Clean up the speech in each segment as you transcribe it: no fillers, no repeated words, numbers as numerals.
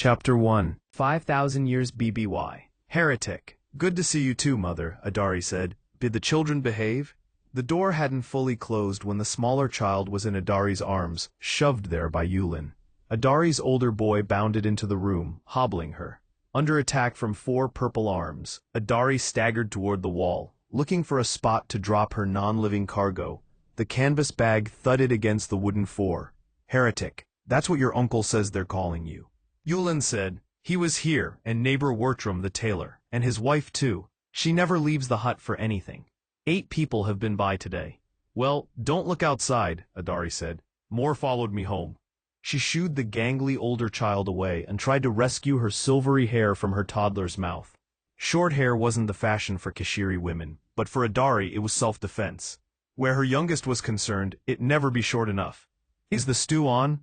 Chapter 1. 5,000 Years BBY. Heretic. Good to see you too, Mother, Adari said. Did the children behave? The door hadn't fully closed when the smaller child was in Adari's arms, shoved there by Yulin. Adari's older boy bounded into the room, hobbling her. Under attack from 4 purple arms, Adari staggered toward the wall, looking for a spot to drop her non-living cargo. The canvas bag thudded against the wooden floor. Heretic. That's what your uncle says they're calling you. Yulin said. He was here, and neighbor Wertram the tailor, and his wife too. She never leaves the hut for anything. 8 people have been by today. Well, don't look outside, Adari said. More followed me home. She shooed the gangly older child away and tried to rescue her silvery hair from her toddler's mouth. Short hair wasn't the fashion for Kashiri women, but for Adari it was self-defense. Where her youngest was concerned, it'd never be short enough. Is the stew on?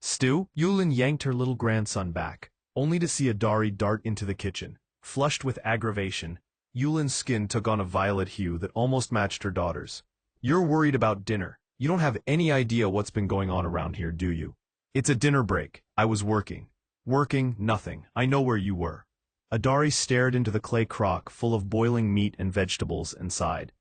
Stew? Yulin yanked her little grandson back, only to see Adari dart into the kitchen. Flushed with aggravation, Yulin's skin took on a violet hue that almost matched her daughter's. You're worried about dinner. You don't have any idea what's been going on around here, do you? It's a dinner break. I was working. Working, nothing. I know where you were. Adari stared into the clay crock full of boiling meat and vegetables and sighed.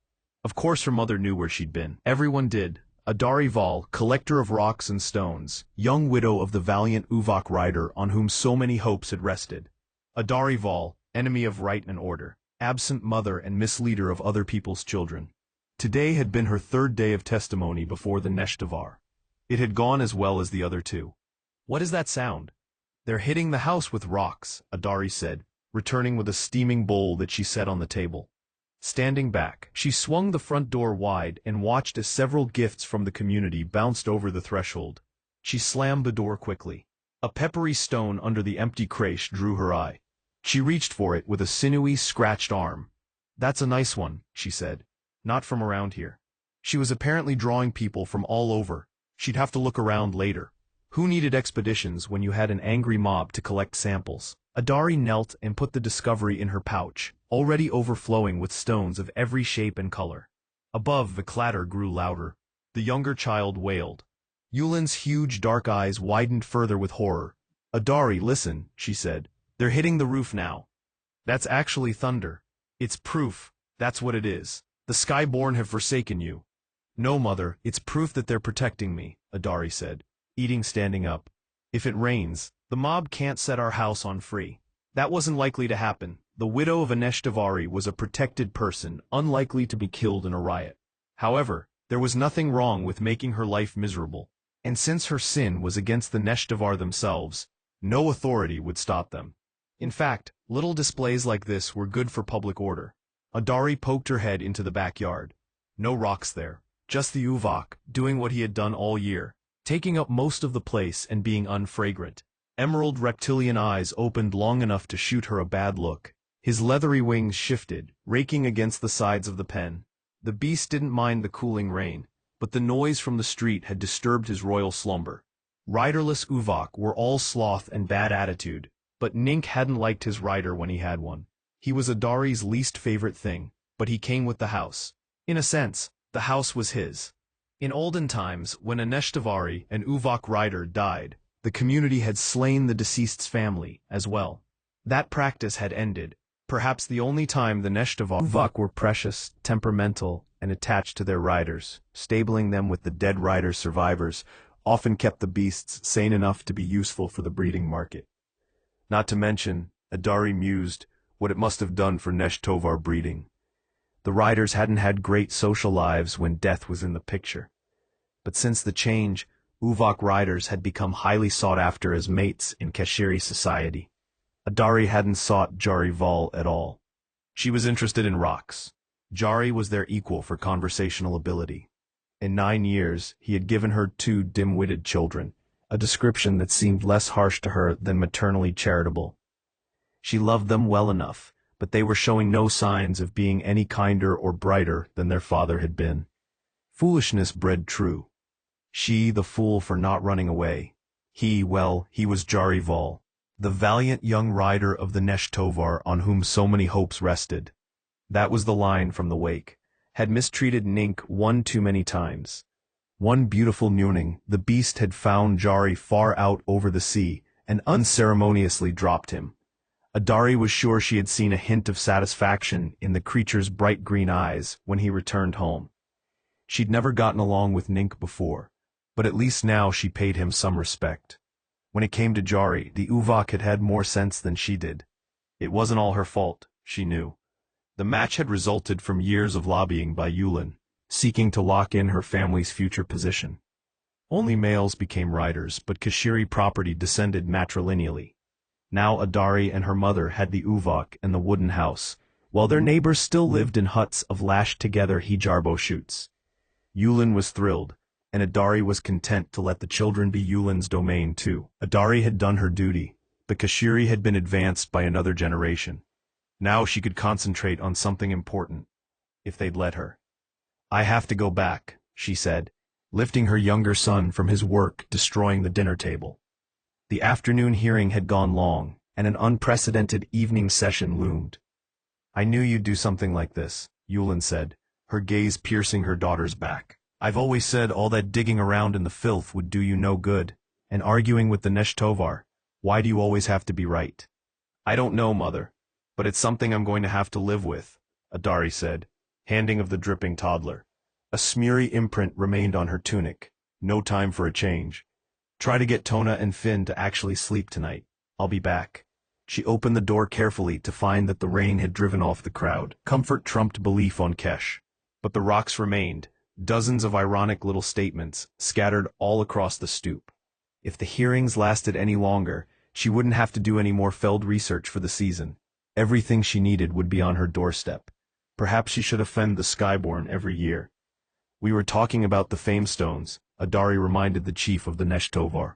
Of course her mother knew where she'd been. Everyone did. Adari Val, collector of rocks and stones, young widow of the valiant Uvok rider on whom so many hopes had rested. Adari Val, enemy of right and order, absent mother and misleader of other people's children. Today had been her 3rd day of testimony before the Neshtavar. It had gone as well as the other 2. What is that sound? They're hitting the house with rocks, Adari said, returning with a steaming bowl that she set on the table. Standing back, she swung the front door wide and watched as several gifts from the community bounced over the threshold. She slammed the door quickly. A peppery stone under the empty creche drew her eye. She reached for it with a sinewy, scratched arm. That's a nice one, she said. Not from around here. She was apparently drawing people from all over. She'd have to look around later. Who needed expeditions when you had an angry mob to collect samples? Adari knelt and put the discovery in her pouch, already overflowing with stones of every shape and color. Above, the clatter grew louder. The younger child wailed. Yulin's huge dark eyes widened further with horror. Adari, listen, she said. They're hitting the roof now. That's actually thunder. It's proof. That's what it is. The Skyborn have forsaken you. No, Mother, it's proof that they're protecting me, Adari said, eating standing up. If it rains, the mob can't set our house on free. That wasn't likely to happen. The widow of a Neshtavari was a protected person, unlikely to be killed in a riot. However, there was nothing wrong with making her life miserable. And since her sin was against the Neshtavar themselves, no authority would stop them. In fact, little displays like this were good for public order. Adari poked her head into the backyard. No rocks there. Just the Uvok, doing what he had done all year, taking up most of the place and being unfragrant. Emerald reptilian eyes opened long enough to shoot her a bad look. His leathery wings shifted, raking against the sides of the pen. The beast didn't mind the cooling rain, but the noise from the street had disturbed his royal slumber. Riderless Uvok were all sloth and bad attitude, but Nink hadn't liked his rider when he had one. He was Adari's least favorite thing, but he came with the house. In a sense, the house was his. In olden times, when a Neshtavari, an Uvok rider, died, the community had slain the deceased's family, as well. That practice had ended. Perhaps the only time the Neshtavar Uvok were precious, temperamental, and attached to their riders, stabling them with the dead rider's survivors, often kept the beasts sane enough to be useful for the breeding market. Not to mention, Adari mused, what it must have done for Neshtovar breeding. The riders hadn't had great social lives when death was in the picture. But since the change, Uvok riders had become highly sought after as mates in Kashiri society. Adari hadn't sought Jari Val at all. She was interested in rocks. Jari was their equal for conversational ability. In 9 years, he had given her 2 dim-witted children, a description that seemed less harsh to her than maternally charitable. She loved them well enough, but they were showing no signs of being any kinder or brighter than their father had been. Foolishness bred true. She, the fool for not running away. He was Jari Val, the valiant young rider of the Neshtovar on whom so many hopes rested. That was the line from the wake. Had mistreated Nink one too many times. One beautiful nooning, the beast had found Jari far out over the sea, and unceremoniously dropped him. Adari was sure she had seen a hint of satisfaction in the creature's bright green eyes when he returned home. She'd never gotten along with Nink before, but at least now she paid him some respect. When it came to Jari, the Uvok had had more sense than she did. It wasn't all her fault, she knew. The match had resulted from years of lobbying by Yulin, seeking to lock in her family's future position. Only males became riders, but Kashiri property descended matrilineally. Now Adari and her mother had the Uvok and the wooden house, while their neighbors still lived in huts of lashed-together hijarbo shoots. Yulin was thrilled, and Adari was content to let the children be Yulin's domain too. Adari had done her duty, but Kashiri had been advanced by another generation. Now she could concentrate on something important, if they'd let her. "I have to go back," she said, lifting her younger son from his work destroying the dinner table. The afternoon hearing had gone long, and an unprecedented evening session loomed. "I knew you'd do something like this," Yulin said, her gaze piercing her daughter's back. "I've always said all that digging around in the filth would do you no good, and arguing with the Neshtovar. Why do you always have to be right?" "I don't know, Mother, but it's something I'm going to have to live with," Adari said, handing of the dripping toddler. A smeary imprint remained on her tunic. No time for a change. "Try to get Tona and Finn to actually sleep tonight. I'll be back." She opened the door carefully to find that the rain had driven off the crowd. Comfort trumped belief on Kesh. But the rocks remained, dozens of ironic little statements, scattered all across the stoop. If the hearings lasted any longer, she wouldn't have to do any more Feld research for the season. Everything she needed would be on her doorstep. Perhaps she should offend the Skyborn every year. "We were talking about the fame stones," Adari reminded the chief of the Neshtovar.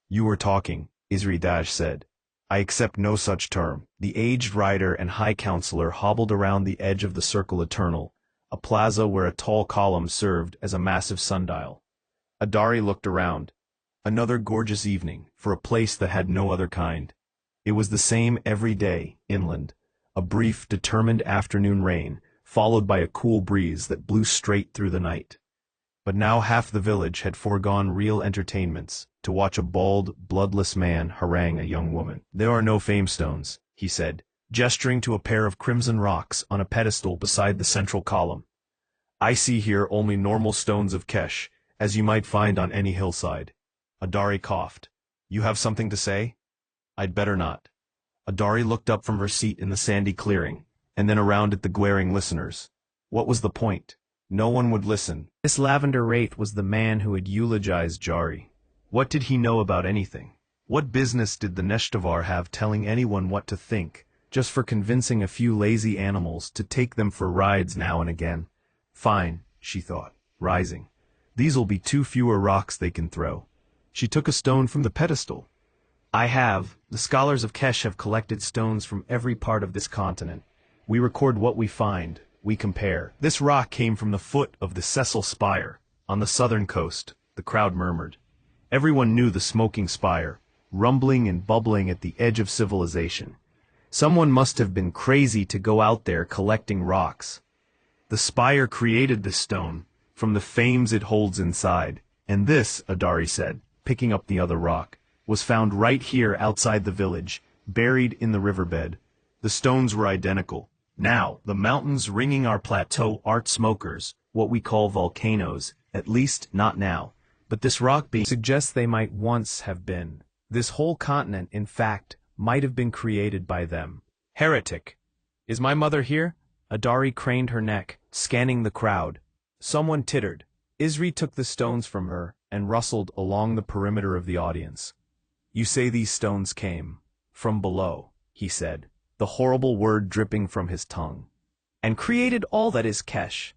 "You were talking," Isri Dash said. "I accept no such term." The aged rider and high counselor hobbled around the edge of the Circle Eternal, a plaza where a tall column served as a massive sundial. Adari looked around. Another gorgeous evening, for a place that had no other kind. It was the same every day, inland. A brief, determined afternoon rain, followed by a cool breeze that blew straight through the night. But now half the village had foregone real entertainments, to watch a bald, bloodless man harangue a young woman. "There are no fame stones," he said, gesturing to a pair of crimson rocks on a pedestal beside the central column. "I see here only normal stones of Kesh, as you might find on any hillside." Adari coughed. "You have something to say?" "I'd better not." Adari looked up from her seat in the sandy clearing, and then around at the glaring listeners. What was the point? No one would listen. This Lavender Wraith was the man who had eulogized Jari. What did he know about anything? What business did the Neshtovar have telling anyone what to think, just for convincing a few lazy animals to take them for rides now and again? "Fine," she thought, rising. "These'll be 2 fewer rocks they can throw." She took a stone from the pedestal. The scholars of Kesh have collected stones from every part of this continent. We record what we find, we compare. This rock came from the foot of the Cecil Spire, on the southern coast," the crowd murmured. Everyone knew the smoking spire, rumbling and bubbling at the edge of civilization. Someone must have been crazy to go out there collecting rocks. The spire created this stone, from the fames it holds inside, and this, Adari said, picking up the other rock, was found right here outside the village, buried in the riverbed. The stones were identical. Now, the mountains ringing our plateau aren't smokers, what we call volcanoes, at least not now. But this rock being suggests they might once have been. This whole continent, in fact, might have been created by them. "Heretic! Is my mother here?" Adari craned her neck, scanning the crowd. Someone tittered. Isri took the stones from her and rustled along the perimeter of the audience. "You say these stones came from below," he said, the horrible word dripping from his tongue, "and created all that is Kesh.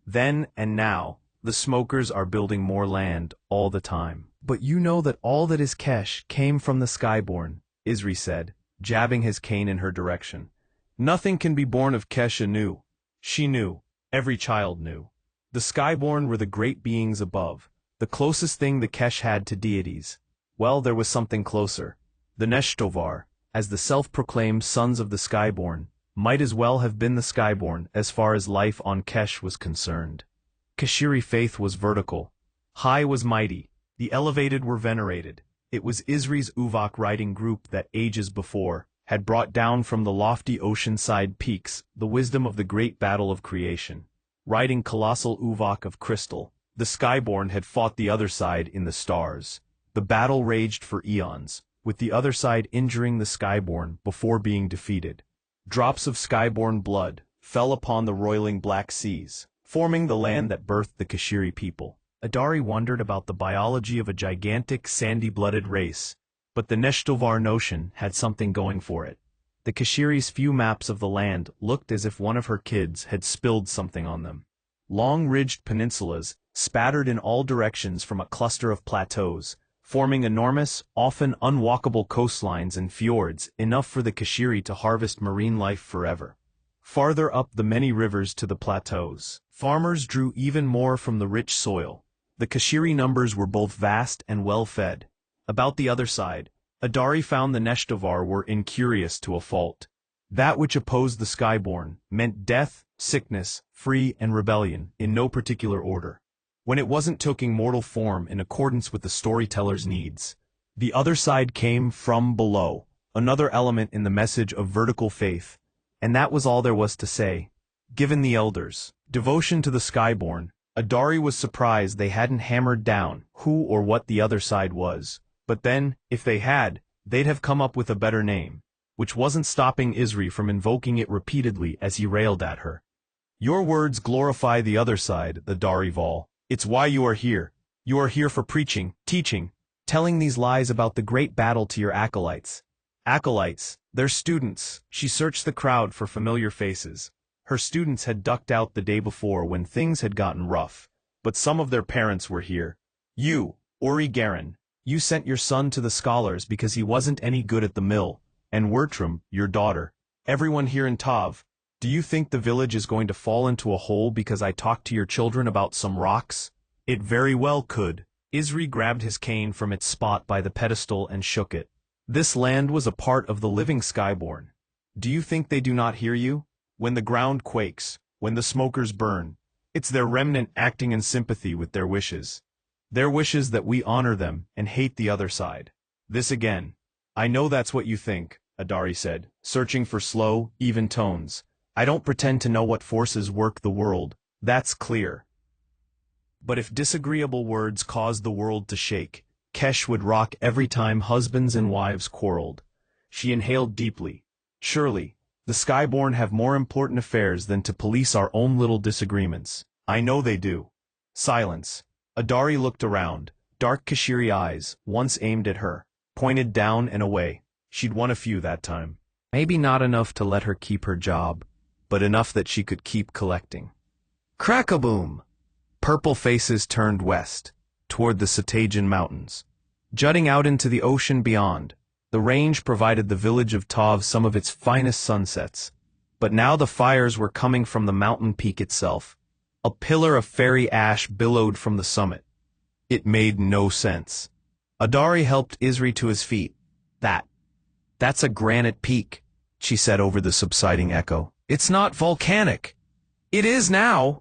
Then and now, the smokers are building more land all the time." "But you know that all that is Kesh came from the Skyborn," Isri said, jabbing his cane in her direction. "Nothing can be born of Kesh anew." She knew. Every child knew. The Skyborn were the great beings above, the closest thing the Kesh had to deities. Well, there was something closer. The Neshtovar, as the self-proclaimed sons of the Skyborn, might as well have been the Skyborn as far as life on Kesh was concerned. Kashiri faith was vertical. High was mighty. The elevated were venerated. It was Isri's Uvok riding group that ages before had brought down from the lofty oceanside peaks the wisdom of the great battle of creation. Riding colossal Uvok of crystal, the Skyborn had fought the other side in the stars. The battle raged for eons, with the other side injuring the Skyborn before being defeated. Drops of Skyborn blood fell upon the roiling black seas, forming the land that birthed the Kashiri people. Adari wondered about the biology of a gigantic sandy-blooded race, but the Neshtovar notion had something going for it. The Kashiri's few maps of the land looked as if one of her kids had spilled something on them. Long ridged peninsulas spattered in all directions from a cluster of plateaus, forming enormous, often unwalkable coastlines and fjords enough for the Kashiri to harvest marine life forever. Farther up the many rivers to the plateaus, farmers drew even more from the rich soil. The Kashiri numbers were both vast and well-fed. About the other side, Adari found the Neshtovar were incurious to a fault. That which opposed the Skyborn meant death, sickness, free, and rebellion, in no particular order. When it wasn't taking mortal form in accordance with the storyteller's needs, the other side came from below, another element in the message of vertical faith, and that was all there was to say. Given the elders' devotion to the Skyborn, Adari was surprised they hadn't hammered down who or what the other side was. But then, if they had, they'd have come up with a better name, which wasn't stopping Isri from invoking it repeatedly as he railed at her. Your words glorify the other side, the Darival. It's why you are here. You are here for preaching, teaching, telling these lies about the great battle to your acolytes. Acolytes, they're students. She searched the crowd for familiar faces. Her students had ducked out the day before when things had gotten rough, but some of their parents were here. You, Uri Garin, you sent your son to the scholars because he wasn't any good at the mill, and Wertram, your daughter. Everyone here in Tav, do you think the village is going to fall into a hole because I talked to your children about some rocks? It very well could. Isri grabbed his cane from its spot by the pedestal and shook it. This land was a part of the living Skyborn. Do you think they do not hear you? When the ground quakes, when the smokers burn, it's their remnant acting in sympathy with their wishes. Their wishes that we honor them and hate the other side. This again. I know that's what you think, Adari said, searching for slow, even tones. I don't pretend to know what forces work the world, that's clear. But if disagreeable words caused the world to shake, Kesh would rock every time husbands and wives quarreled. She inhaled deeply. Surely, the Skyborn have more important affairs than to police our own little disagreements. I know they do. Silence. Adari looked around. Dark Kashiri eyes, once aimed at her, pointed down and away. She'd won a few that time. Maybe not enough to let her keep her job, but enough that she could keep collecting. Crack-a-boom! Purple faces turned west, toward the Satajan Mountains. Jutting out into the ocean beyond, the range provided the village of Tav some of its finest sunsets. But now the fires were coming from the mountain peak itself. A pillar of fairy ash billowed from the summit. It made no sense. Adari helped Isri to his feet. That's a granite peak, she said over the subsiding echo. It's not volcanic. It is now.